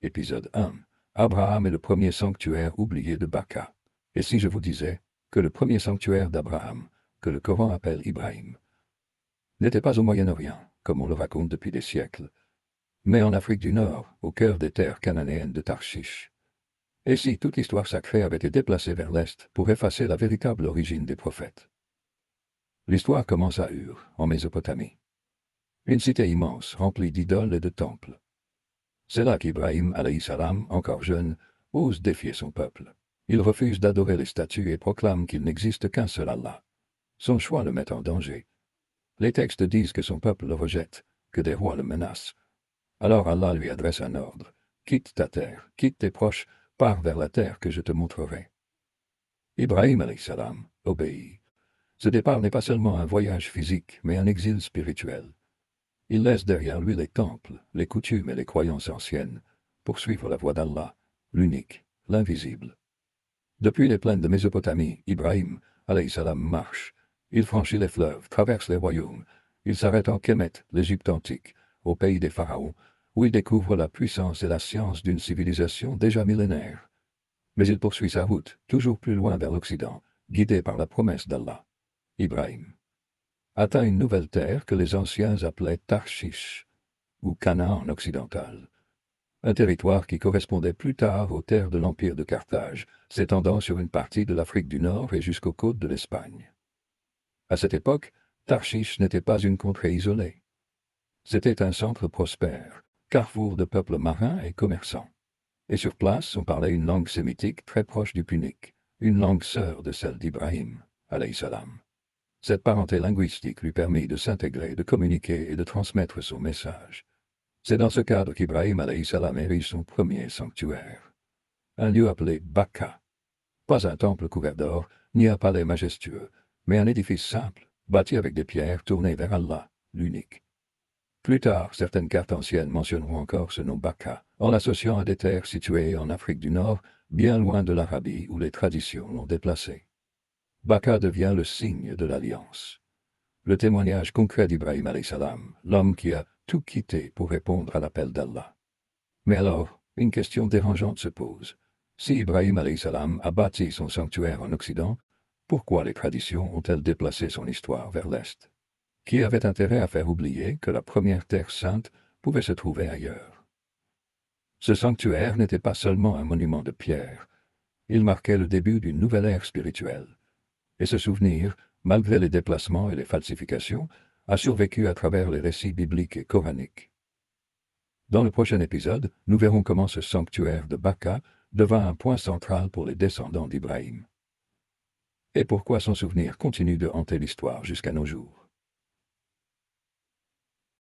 Épisode 1. Abraham est le premier sanctuaire oublié de Baka. Et si je vous disais que le premier sanctuaire d'Abraham, que le Coran appelle Ibrahim, n'était pas au Moyen-Orient, comme on le raconte depuis des siècles, mais en Afrique du Nord, au cœur des terres cananéennes de Tarshish. Et si toute l'histoire sacrée avait été déplacée vers l'Est pour effacer la véritable origine des prophètes? L'histoire commence à Ur, en Mésopotamie. Une cité immense, remplie d'idoles et de temples. C'est là qu'Ibrahim, alayhi salam, encore jeune, ose défier son peuple. Il refuse d'adorer les statues et proclame qu'il n'existe qu'un seul Allah. Son choix le met en danger. Les textes disent que son peuple le rejette, que des rois le menacent. Alors Allah lui adresse un ordre. Quitte ta terre, quitte tes proches, pars vers la terre que je te montrerai. Ibrahim, alayhi salam, obéit. Ce départ n'est pas seulement un voyage physique, mais un exil spirituel. Il laisse derrière lui les temples, les coutumes et les croyances anciennes, pour suivre la voie d'Allah, l'unique, l'invisible. Depuis les plaines de Mésopotamie, Ibrahim, alayhi salam, marche. Il franchit les fleuves, traverse les royaumes. Il s'arrête en Kémet, l'Égypte antique, au pays des pharaons, où il découvre la puissance et la science d'une civilisation déjà millénaire. Mais il poursuit sa route, toujours plus loin vers l'Occident, guidé par la promesse d'Allah. Ibrahim atteint une nouvelle terre que les anciens appelaient Tarshish, ou Canaan occidental. Un territoire qui correspondait plus tard aux terres de l'Empire de Carthage, s'étendant sur une partie de l'Afrique du Nord et jusqu'aux côtes de l'Espagne. À cette époque, Tarshish n'était pas une contrée isolée. C'était un centre prospère, carrefour de peuples marins et commerçants. Et sur place, on parlait une langue sémitique très proche du punique, une langue sœur de celle d'Ibrahim, alayhi salam. Cette parenté linguistique lui permit de s'intégrer, de communiquer et de transmettre son message. C'est dans ce cadre qu'Ibrahim alayhi salam érige son premier sanctuaire. Un lieu appelé Baka. Pas un temple couvert d'or, ni un palais majestueux, mais un édifice simple, bâti avec des pierres tournées vers Allah, l'unique. Plus tard, certaines cartes anciennes mentionneront encore ce nom Baka, en l'associant à des terres situées en Afrique du Nord, bien loin de l'Arabie où les traditions l'ont déplacé. Baka devient le signe de l'alliance. Le témoignage concret d'Ibrahim alayhi salam, l'homme qui a tout quitté pour répondre à l'appel d'Allah. Mais alors, une question dérangeante se pose. Si Ibrahim alayhi salam a bâti son sanctuaire en Occident, pourquoi les traditions ont-elles déplacé son histoire vers l'Est? Qui avait intérêt à faire oublier que la première terre sainte pouvait se trouver ailleurs? Ce sanctuaire n'était pas seulement un monument de pierre, il marquait le début d'une nouvelle ère spirituelle. Et ce souvenir, malgré les déplacements et les falsifications, a survécu à travers les récits bibliques et coraniques. Dans le prochain épisode, nous verrons comment ce sanctuaire de Baka devint un point central pour les descendants d'Ibrahim. Et pourquoi son souvenir continue de hanter l'histoire jusqu'à nos jours.